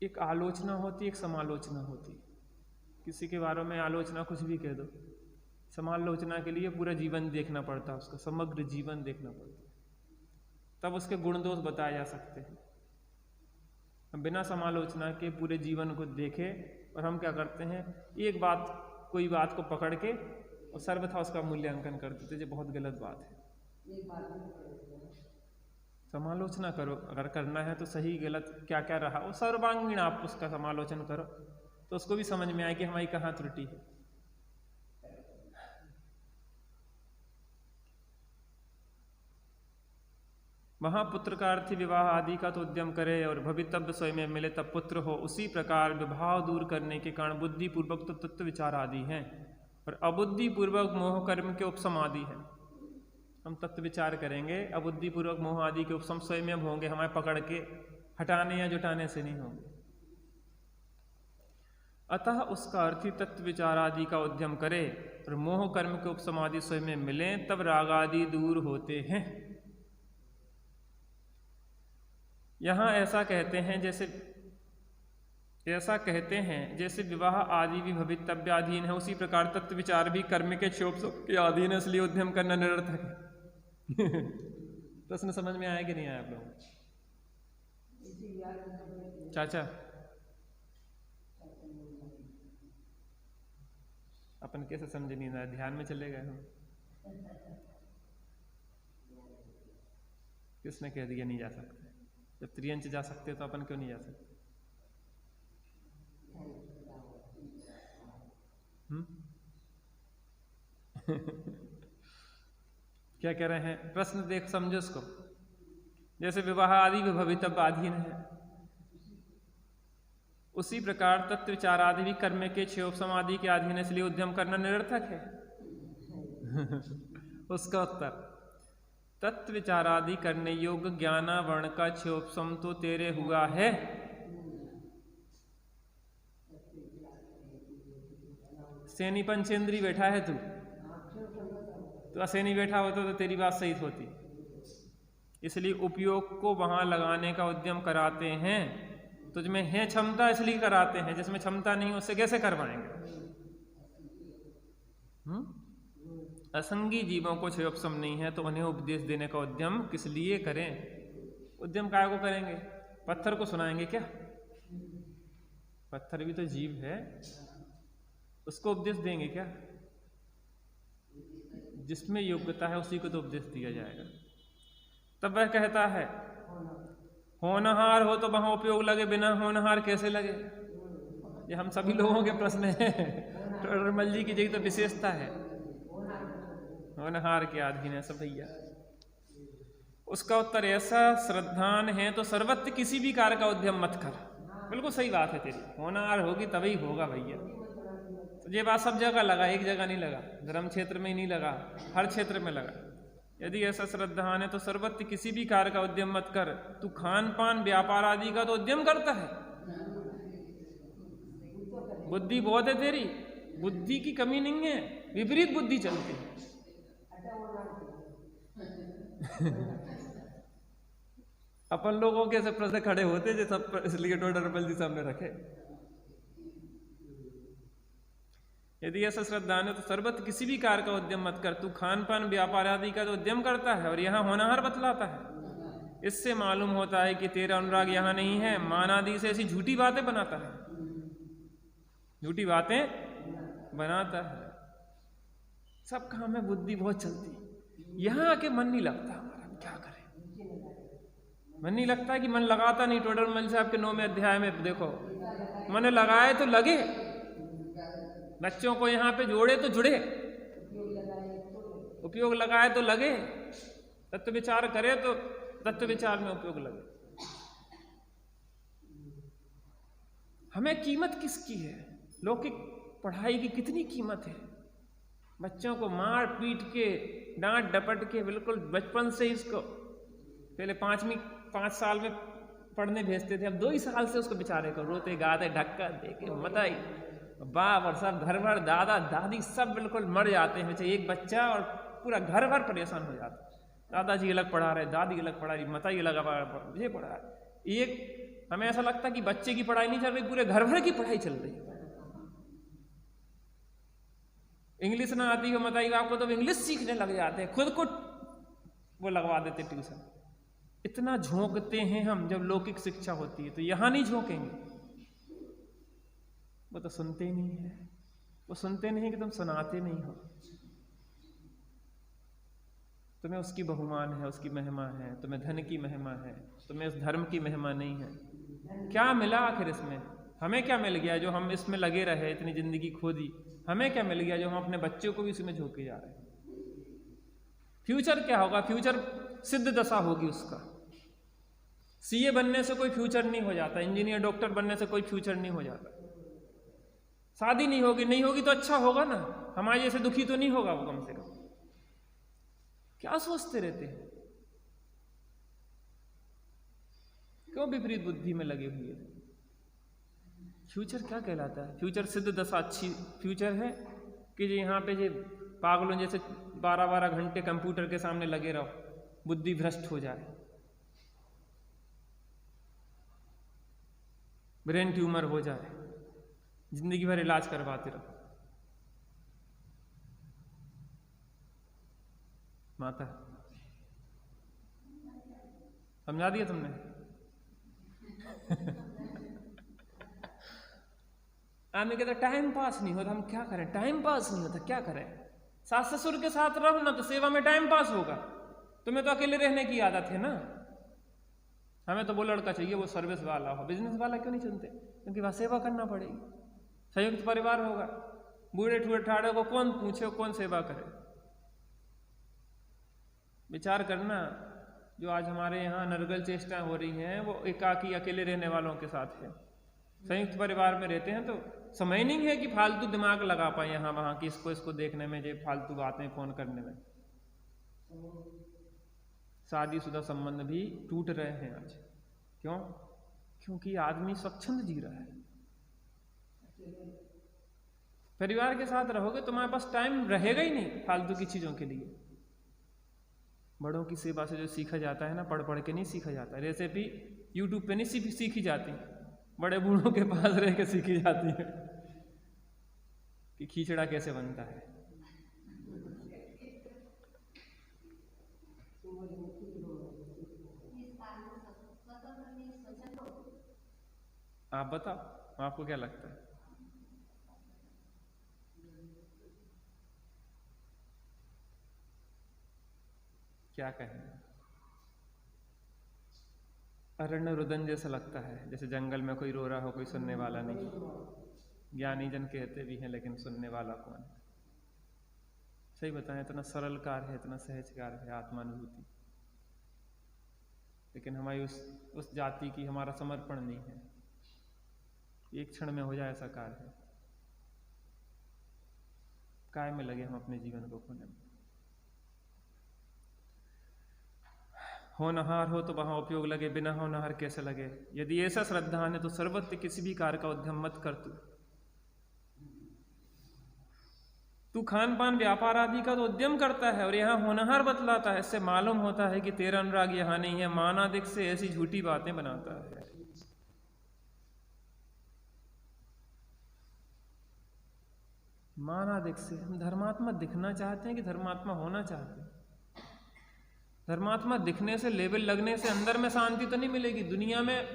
एक आलोचना होती, एक समालोचना होती। किसी के बारे में आलोचना कुछ भी कह दो, समालोचना के लिए पूरा जीवन देखना पड़ता है, उसका समग्र जीवन देखना पड़ता है, तब उसके गुण दोष बताए जा सकते हैं। हम बिना समालोचना के पूरे जीवन को देखे और हम क्या करते हैं, एक बात कोई बात को पकड़ के और सर्वथा उसका मूल्यांकन कर देते, जो बहुत गलत बात है। समालोचना करो, अगर करना है तो सही गलत क्या क्या रहा वो सर्वांगीण आप उसका समालोचन करो, तो उसको भी समझ में आए कि हमारी कहाँ त्रुटि है। वहां पुत्र का अर्थ विवाह आदि का तो उद्यम करे और भवितव्य स्वयं में मिले तब पुत्र हो। उसी प्रकार विभाव दूर करने के कारण बुद्धि पूर्वक तो तत्व विचार आदि हैं, और अबुद्धि पूर्वक मोह कर्म के उपसम आदि हैं। हम तत्व विचार करेंगे, अबुद्धि पूर्वक मोह आदि के उपसम स्वयं होंगे, हमें पकड़ के हटाने या जुटाने से नहीं होंगे। अतः उसका अर्थ ही तत्व विचार आदि का उद्यम करे और मोह कर्म के उपसम आदि स्वयं मिले, तब राग आदि दूर होते हैं। यहां ऐसा कहते हैं जैसे विवाह आदि भी भवितव्याधीन है, उसी प्रकार तत्व विचार भी कर्म के क्षोभ के अधीन है, इसलिए उद्यम करना निरर्थक है। प्रश्न समझ में आया कि नहीं आया आप लोगों? चाचा अपन कैसे समझे नहीं आया, ध्यान में चले गए हम। किसने कह दिया नहीं जा सकते? जब त्रियंच जा सकते तो अपन क्यों नहीं जा सकते? क्या कह रहे हैं? प्रश्न देख समझो इसको। जैसे विवाह आदि भी भवितव्य अधीन है, उसी प्रकार तत्व विचार आदि भी कर्म के क्षोभ समाधि के अधीन है, इसलिए उद्यम करना निरर्थक है। उसका उत्तर, तत्व विचार आदि करने योग्य ज्ञाना वर्ण का क्षोभसम तो तेरे हुआ है। सैनी पंचेंद्री बैठा है तू, तो असैनी बैठा होता तो तेरी बात सही होती। इसलिए उपयोग को वहां लगाने का उद्यम कराते हैं। तुझमें है क्षमता इसलिए कराते हैं, जिसमें क्षमता नहीं उससे कैसे करवाएंगे? असंगी जीवों को क्षयोपशम नहीं है तो उन्हें उपदेश देने का उद्यम किस लिए करें? उद्यम काय को करेंगे? पत्थर को सुनाएंगे क्या? पत्थर भी तो जीव है, उसको उपदेश देंगे क्या? जिसमें योग्यता है उसी को तो उपदेश दिया जाएगा। तब वह कहता है होनहार हो तो वहां उपयोग लगे, बिना होनहार कैसे लगे? ये हम सभी लोगों के प्रश्न है। टोडरमल जी की यही तो विशेषता है, होनहार के अधीन है सब भैया। उसका उत्तर ऐसा श्रद्धान है तो सर्वत्र किसी भी कार्य का उद्यम मत कर। बिल्कुल सही बात है तेरी, होनहार होगी तभी होगा भैया। तो ये बात सब जगह लगा, एक जगह नहीं लगा, धर्म क्षेत्र में ही नहीं लगा, हर क्षेत्र में लगा। यदि ऐसा श्रद्धान है तो सर्वत्र किसी भी कार्य का उद्यम मत कर। तू खान पान व्यापार आदि का तो उद्यम करता है, बुद्धि बहुत है तेरी, बुद्धि की कमी नहीं है, विपरीत बुद्धि चलती है। अपन लोगों के ऐसे प्रश्न खड़े होते जो सब, इसलिए टोडरमल जी सामने रखे। यदि ऐसा श्रद्धान है तो सर्वत्र किसी भी कार्य का उद्यम मत कर। तू खान पान व्यापार आदि का तो उद्यम करता है और यहाँ होनहार बतलाता है। इससे मालूम होता है कि तेरा अनुराग यहाँ नहीं है, मान आदि से ऐसी झूठी बातें बनाता है, झूठी बातें बनाता है। सब काम में बुद्धि बहुत चलती, यहाँ आके मन नहीं लगता हमारा, क्या करें? मन नहीं लगता कि मन लगाता नहीं। टोडरमल साहब के 9वें अध्याय में देखो, मन लगाए तो लगे, बच्चों को यहाँ पे जोड़े तो जुड़े, उपयोग लगाए तो लगे, तत्व विचार करे तो तत्व विचार में उपयोग लगे। हमें कीमत किसकी है? लौकिक पढ़ाई की कितनी कीमत है? बच्चों को मार पीट के, डांट डपट के, बिल्कुल बचपन से इसको, पहले 5 साल में पढ़ने भेजते थे, अब 2 ही साल से उसको बेचारे को रोते गाते ढक्का दे के मताई बाप और सब घर भर, दादा दादी सब बिल्कुल मर जाते हैं। एक बच्चा और पूरा घर भर परेशान हो जाता है। दादाजी अलग पढ़ा रहे, दादी अलग पढ़ा रही, मताई अलग ये पढ़ा रहा। एक हमें ऐसा लगता है कि बच्चे की पढ़ाई नहीं चल रही, पूरे घर भर की पढ़ाई चल रही है। इंग्लिश ना आती हो मताई आपको तो इंग्लिश सीखने लग जाते हैं, खुद को वो लगवा देते ट्यूशन। इतना झोंकते हैं हम जब लौकिक शिक्षा होती है, तो यहां नहीं झोंकेंगे। वो तो सुनते ही नहीं है, वो सुनते नहीं कि तुम सुनाते नहीं हो। तुम्हें उसकी बहुमान है, उसकी महिमा है, तुम्हें धन की महिमा है, तुम्हें उस धर्म की महिमा नहीं है। क्या मिला आखिर इसमें? हमें क्या मिल गया जो हम इसमें लगे रहे, इतनी जिंदगी खो दी? हमें क्या मिल गया जो हम अपने बच्चों को भी इसमें झोंके जा रहे हैं? फ्यूचर क्या होगा? फ्यूचर सिद्ध दशा होगी उसका। सीए बनने से कोई फ्यूचर नहीं हो जाता, इंजीनियर डॉक्टर बनने से कोई फ्यूचर नहीं हो जाता। शादी नहीं होगी तो अच्छा होगा ना, हमारे जैसे दुखी तो नहीं होगा वो कम से कम। क्या सोचते रहते हैं? क्यों विपरीत बुद्धि में लगे हुए? फ्यूचर क्या कहलाता है? फ्यूचर सिद्ध दशा अच्छी फ्यूचर है कि जो यहाँ पे जो पागलों जैसे 12-12 घंटे कंप्यूटर के सामने लगे रहो, बुद्धि भ्रष्ट हो जाए, ब्रेन ट्यूमर हो जाए, जिंदगी भर इलाज करवाते रहो। माता समझा दिया तुमने? आदमी कहता टाइम पास नहीं होता, हम क्या करें? टाइम पास नहीं होता, क्या करें? सास ससुर के साथ रहो ना तो सेवा में टाइम पास होगा। तुम्हें तो अकेले रहने की आदत है ना। हमें तो वो लड़का चाहिए वो सर्विस वाला हो, बिजनेस वाला क्यों नहीं चुनते? क्योंकि वह सेवा करना पड़ेगी। संयुक्त परिवार होगा, बूढ़े ठूढ़े ठाड़े को कौन पूछे, कौन सेवा करे? विचार करना, जो आज हमारे यहाँ नरगल चेष्टा हो रही हैं वो एकाकी अकेले रहने वालों के साथ है। संयुक्त परिवार में रहते हैं तो समय नहीं है कि फालतू दिमाग लगा पाए यहाँ वहाँ की, इसको देखने में, जो फालतू बातें फोन करने में। शादीशुदा संबंध भी टूट रहे हैं आज। क्यों? क्योंकि आदमी स्वच्छंद जी रहा है। परिवार के साथ रहोगे तुम्हारे पास टाइम रहेगा ही नहीं फालतू की चीजों के लिए। बड़ों की सेवा से जो सीखा जाता है ना, पढ़ पढ़ के नहीं सीखा जाता। रेसिपी यूट्यूब पे नहीं सीखी जाती, बड़े बूढ़ों के पास रह के सीखी जाती है कि खिचड़ा कैसे बनता है। आप बताओ, आपको क्या लगता है? क्या कहें? अरण्य रुदन जैसा लगता है, जैसे जंगल में कोई रो रहा हो, कोई सुनने वाला नहीं। ज्ञानी जन कहते भी हैं, लेकिन सुनने वाला कौन है? सही बताएं, इतना सरल कार्य है, इतना सहज कार्य है आत्मानुभूति, लेकिन हमारी उस जाति की हमारा समर्पण नहीं है। एक क्षण में हो जाए ऐसा कार्य है, काय में लगे हम अपने जीवन को खोने में। होनहार हो तो वहां उपयोग लगे, बिना होनहार कैसे लगे? यदि ऐसा श्रद्धान है तो सर्वत्र किसी भी कार्य का उद्यम मत कर। तू खान पान व्यापार आदि का तो उद्यम करता है और यहाँ होनहार बतलाता है। इससे मालूम होता है कि तेरा अनुराग यहाँ नहीं है, मानादिक से ऐसी झूठी बातें बनाता है। मानादिक से हम धर्मात्मा दिखना चाहते हैं कि धर्मात्मा होना चाहते हैं? धर्मात्मा दिखने से, लेबल लगने से अंदर में शांति तो नहीं मिलेगी। दुनिया में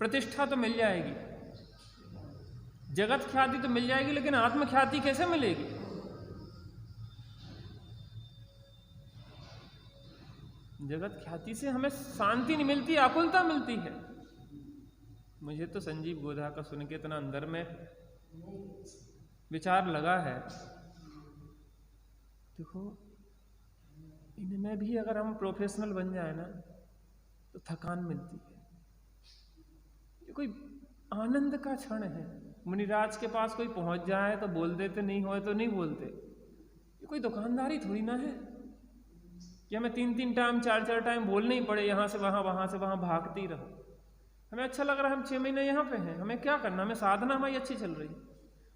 प्रतिष्ठा तो मिल जाएगी, जगत ख्याति तो मिल जाएगी, लेकिन आत्म ख्याति कैसे मिलेगी? जगत ख्याति से हमें शांति नहीं मिलती, आकुलता मिलती है। मुझे तो संजीव गोधा का सुन के इतना अंदर में विचार लगा है। देखो, इनमें भी अगर हम प्रोफेशनल बन जाए ना तो थकान मिलती है। ये कोई आनंद का क्षण है। मुनिराज के पास कोई पहुंच जाए तो बोल देते, नहीं होए तो नहीं बोलते। ये कोई दुकानदारी थोड़ी ना है कि हमें 3-3 टाइम 4-4 टाइम बोलने ही पड़े, यहाँ से वहाँ भागते ही रहो। हमें अच्छा लग रहा है, हम 6 महीने यहाँ पे हैं, हमें क्या करना? हमें साधना हमारी अच्छी चल रही है,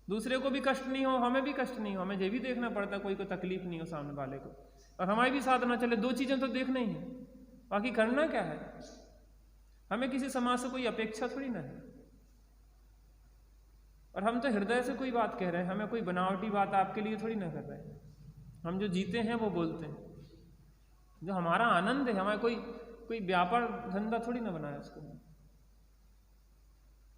दूसरे को भी कष्ट नहीं हो, हमें भी कष्ट नहीं हो। हमें ये भी देखना पड़ता है कोई को तकलीफ नहीं हो सामने वाले को, और हमारी भी साधना चले। 2 चीजें तो देखना ही है, बाकी करना क्या है? हमें किसी समाज से कोई अपेक्षा थोड़ी ना है, और हम तो हृदय से कोई बात कह रहे हैं। हमें कोई बनावटी बात आपके लिए थोड़ी ना कर रहे हैं। हम जो जीते हैं वो बोलते हैं, जो हमारा आनंद है। हमें कोई व्यापार धंधा थोड़ी ना बनाया उसको।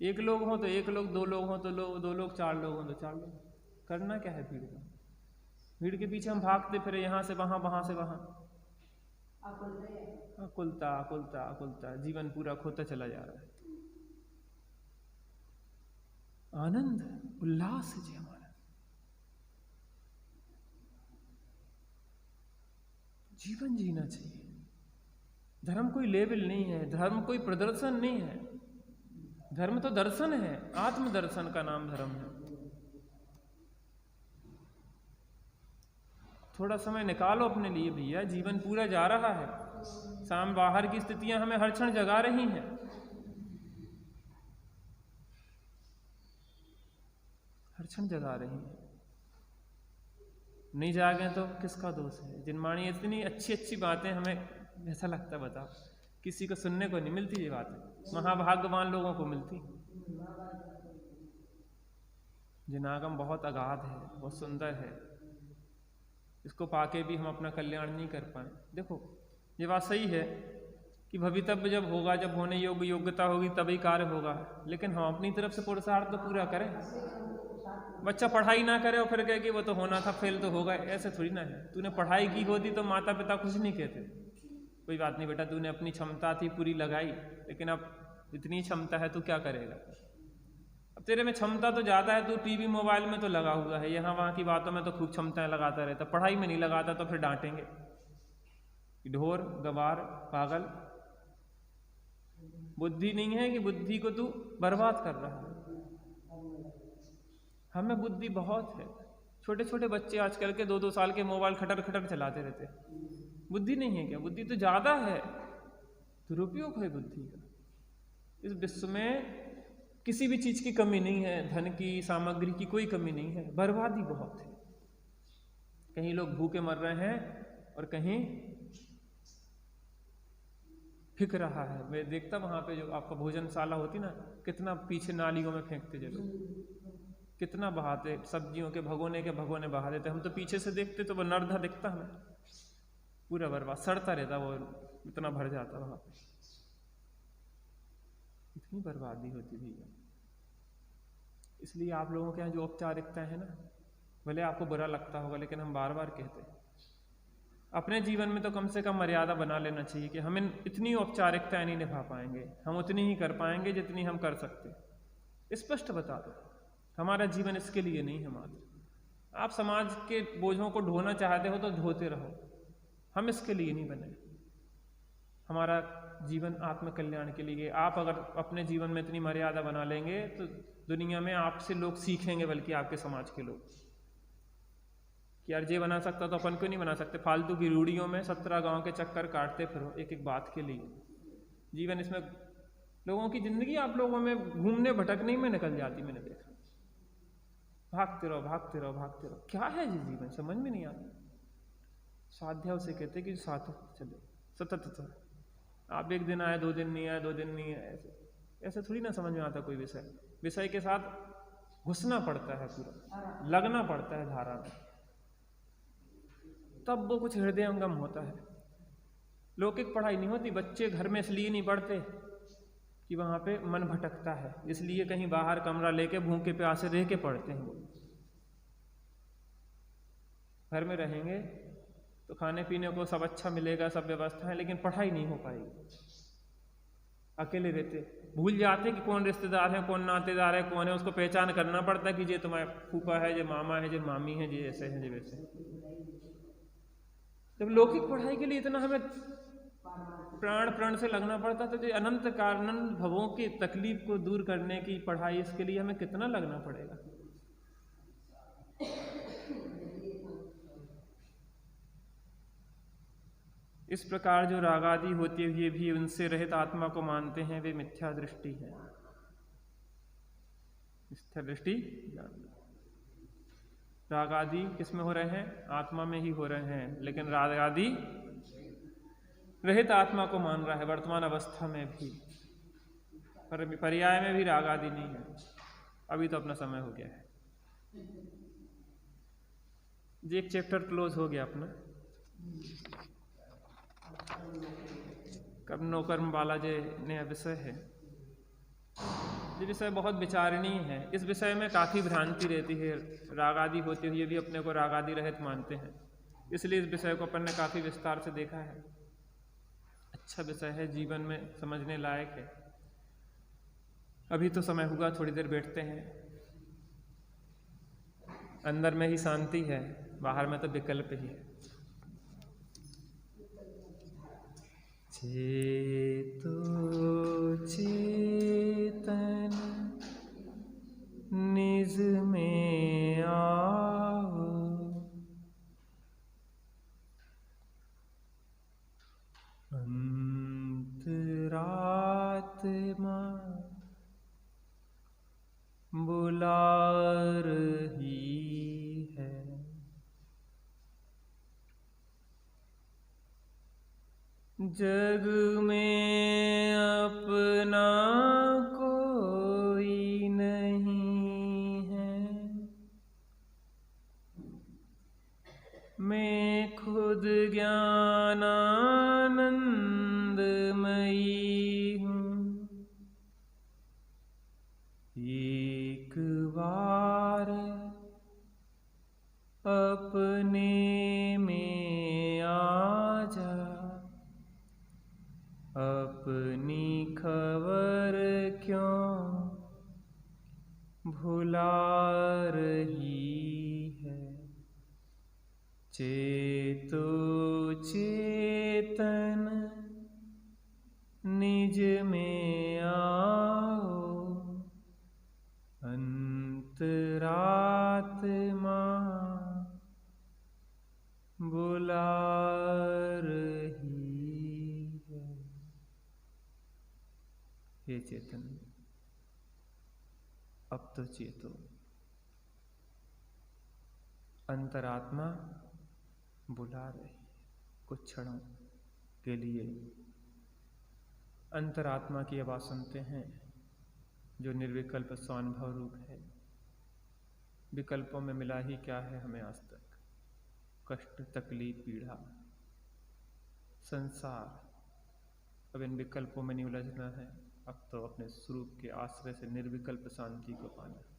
1 लोग हो तो 1 लोग, 2 लोग हो तो 2 लोग, 4 लोग हो तो 4 लोग। करना क्या है भीड़ का? भीड़ के पीछे हम भागते फिरे, यहाँ से वहाँ, वहाँ से वहाँ। अकुलता अकुलता अकुलता, जीवन पूरा खोता चला जा रहा है। आनंद उल्लास है जी हमारा। जीवन जीना चाहिए। धर्म कोई लेबल नहीं है, धर्म कोई प्रदर्शन नहीं है। धर्म तो दर्शन है, आत्मदर्शन का नाम धर्म है। थोड़ा समय निकालो अपने लिए भैया, जीवन पूरा जा रहा है। साम बाहर की स्थितियां हमें हर क्षण जगा रही हैं। हर क्षण जगा रही हैं। नहीं जागे तो किसका दोष है? जिनमानी इतनी अच्छी अच्छी बातें हमें ऐसा लगता है, बताओ किसी को सुनने को नहीं मिलती ये बातें। महाभाग्यवान लोगों को मिलती। जिनागम बहुत अगाध है, बहुत सुंदर है। इसको पाके भी हम अपना कल्याण नहीं कर पाए। देखो, ये बात सही है कि भवितव्य जब होगा, जब होने योग्य योग्यता होगी तभी कार्य होगा, लेकिन हम अपनी तरफ से पुरुषार्थ तो पूरा करें। बच्चा पढ़ाई ना करे और फिर कहे कि वो तो होना था, फेल तो होगा, ऐसे थोड़ी ना है। तूने पढ़ाई की होती तो माता पिता कुछ नहीं कहते, कोई बात नहीं बेटा, तूने अपनी क्षमता थी पूरी लगाई, लेकिन अब इतनी क्षमता है, तू क्या करेगा? अब तेरे में क्षमता तो ज़्यादा है, तू टीवी मोबाइल में तो लगा हुआ है, यहाँ वहाँ की बातों में तो खूब क्षमताएं लगाता रहता, पढ़ाई में नहीं लगाता तो फिर डांटेंगे, ढोर गवार पागल। बुद्धि नहीं है कि बुद्धि को तू बर्बाद कर रहा है। हमें बुद्धि बहुत है। छोटे छोटे बच्चे आजकल के 2-2 साल के मोबाइल खटर खटर चलाते रहते हैं। बुद्धि नहीं है क्या? बुद्धि तो ज़्यादा है, दुरुपयोग है बुद्धि का। इस विश्व में किसी भी चीज़ की कमी नहीं है, धन की, सामग्री की कोई कमी नहीं है, बर्बादी बहुत है। कहीं लोग भूखे मर रहे हैं और कहीं फिक रहा है। मैं देखता वहाँ पे जो आपका भोजनशाला होती ना, कितना पीछे नालियों में फेंकते थे लोग, कितना बहाते, सब्जियों के भगोने बहा देते। हम तो पीछे से देखते तो वो नर्धा दिखता हमें, पूरा बर्बाद, सड़ता रहता, वो इतना भर जाता वहाँ पे। इतनी बर्बादी होती भैया। इसलिए आप लोगों के यहाँ जो औपचारिकता है ना, भले आपको बुरा लगता होगा, लेकिन हम बार बार कहते हैं अपने जीवन में तो कम से कम मर्यादा बना लेना चाहिए कि हम इतनी औपचारिकताएं नहीं निभा पाएंगे, हम उतनी ही कर पाएंगे जितनी हम कर सकते। स्पष्ट बता दो, हमारा जीवन इसके लिए नहीं है मात्र। आप समाज के बोझों को ढोना चाहते हो तो ढोते रहो, हम इसके लिए नहीं बने। हमारा जीवन आत्मकल्याण के लिए। आप अगर अपने जीवन में इतनी मर्यादा बना लेंगे तो दुनिया में आपसे लोग सीखेंगे, बल्कि आपके समाज के लोग, कि यार ये बना सकता तो अपन क्यों नहीं बना सकते। फालतू की रूढ़ियों में 17 गांव के चक्कर काटते फिरो एक एक बात के लिए। जीवन इसमें लोगों की जिंदगी आप लोगों में घूमने भटकने में निकल जाती, मैंने देखा। भागते रहो भागते रहो भागते रहो, क्या है ये जीवन, समझ में नहीं आता। साध्या उसे कहते कि साथ चलो सतत। आप एक दिन आए, 2 दिन नहीं आए, 2 दिन नहीं आए, ऐसे थोड़ी ना समझ में आता कोई विषय। विषय के साथ घुसना पड़ता है, पूरा लगना पड़ता है धारा में, तब वो कुछ हृदयंगम होता है। लौकिक पढ़ाई नहीं होती। बच्चे घर में इसलिए नहीं पढ़ते कि वहाँ पे मन भटकता है, इसलिए कहीं बाहर कमरा लेके भूखे प्यासे रह के पढ़ते हैं। वो घर में रहेंगे तो खाने पीने को सब अच्छा मिलेगा, सब व्यवस्था है, लेकिन पढ़ाई नहीं हो पाएगी। अकेले रहते, भूल जाते कि कौन रिश्तेदार है, कौन नातेदार है, कौन है। उसको पहचान करना पड़ता है कि ये तुम्हारा फूफा है, ये मामा है, ये मामी है, ये ऐसे है, ये वैसे। जब लौकिक पढ़ाई के लिए इतना हमें प्राण से लगना पड़ता, तो जो अनंत कारण भवों की तकलीफ को दूर करने की पढ़ाई, इसके लिए हमें कितना लगना पड़ेगा। इस प्रकार जो रागादि होते हुए भी उनसे रहित आत्मा को मानते हैं, वे मिथ्या दृष्टि है। मिथ्या दृष्टि। रागादि किसमें हो रहे हैं? आत्मा में ही हो रहे हैं, लेकिन रागादि रहित आत्मा को मान रहा है वर्तमान अवस्था में भी। पर पर्याय में भी रागादि नहीं है। अभी तो अपना समय हो गया है, जी एक चैप्टर क्लोज हो गया अपना। कर्म कर्म वाला जो नया विषय है, ये विषय बहुत विचारणीय है। इस विषय में काफ़ी भ्रांति रहती है। रागादि होते हुए भी अपने को रागादि रहित मानते हैं, इसलिए इस विषय को अपन ने काफ़ी विस्तार से देखा है। अच्छा विषय है, जीवन में समझने लायक है। अभी तो समय हुआ, थोड़ी देर बैठते हैं। अंदर में ही शांति है, बाहर में तो विकल्प ही है। चेतो चेतन निज में आओ, अंतरात्मा बुला रही है। जग में अपना कोई नहीं है, मैं खुद ज्ञानानंदमयी हूँ। एक बार अपने में आ जा, अपनी खबर क्यों भुला रही है। चेतो चेतन निज में आओ, अंतरात्मा बुला रही है। हे चेतन, अब तो चेतो। अंतरात्मा बुला रही है कुछ क्षणों के लिए अंतरात्मा की आवाज़ सुनते हैं जो निर्विकल्प स्वानुभव रूप है। विकल्पों में मिला ही क्या है हमें आज तक? कष्ट, तकलीफ, पीड़ा, संसार। अब इन विकल्पों में नहीं उलझना है, अब तो अपने स्वरूप के आश्रय से निर्विकल्प शांति को पाना है।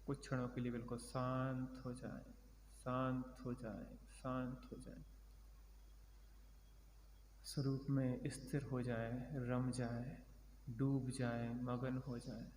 कुछ क्षणों के लिए बिल्कुल शांत हो जाए, शांत हो जाए, शांत हो जाए, स्वरूप में स्थिर हो जाए, रम जाए, डूब जाए, मगन हो जाए।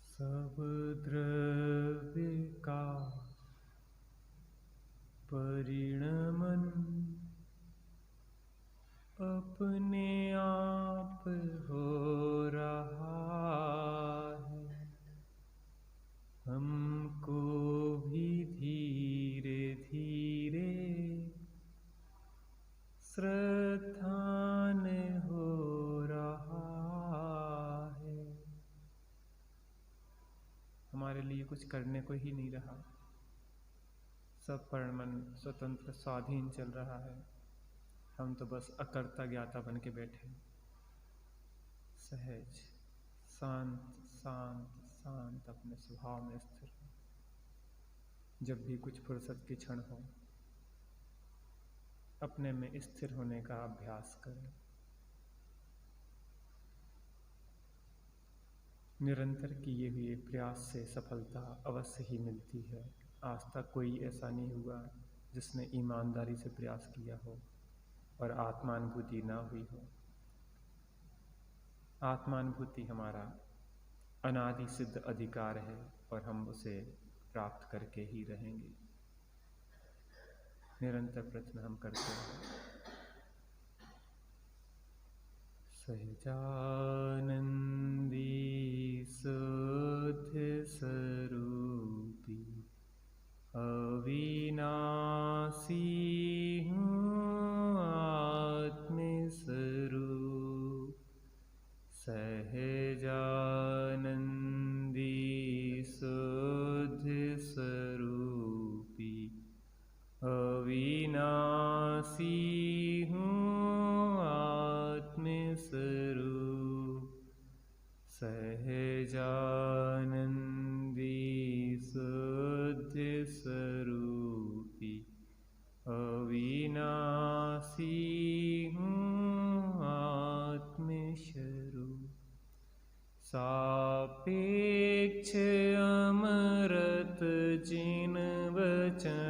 सब द्रव्य का परिणमन अपने आप हो रहा है। हमको भी धीरे धीरे श्रद्धान हो रहा है। हमारे लिए कुछ करने को ही नहीं रहा, सब परिणमन स्वतंत्र स्वाधीन चल रहा है। हम तो बस अकर्ता ज्ञाता बन के बैठे, सहज, शांत शांत शांत अपने स्वभाव में स्थिर हो। जब भी कुछ फुर्सत के क्षण हो, अपने में स्थिर होने का अभ्यास करें। निरंतर किए हुए प्रयास से सफलता अवश्य ही मिलती है। आज तक कोई ऐसा नहीं हुआ जिसने ईमानदारी से प्रयास किया हो और आत्मानुभूति ना हुई हो। आत्मानुभूति हमारा अनादि सिद्ध अधिकार है और हम उसे प्राप्त करके ही रहेंगे। निरंतर प्रयत्न हम करते हैं। सहजानंदी शुद्ध स्वरूपी अविनाशी हूँ आत्मस्वरूप। सहजानंदी शुद्ध स्वरूपी अविनाशी हूँ आत्मस्वरूप। सहजानंदी शुद्ध स्वरूपी अविनाशी हूँ आत्मस्वरूप। सापेक्ष अमृत जिन वचन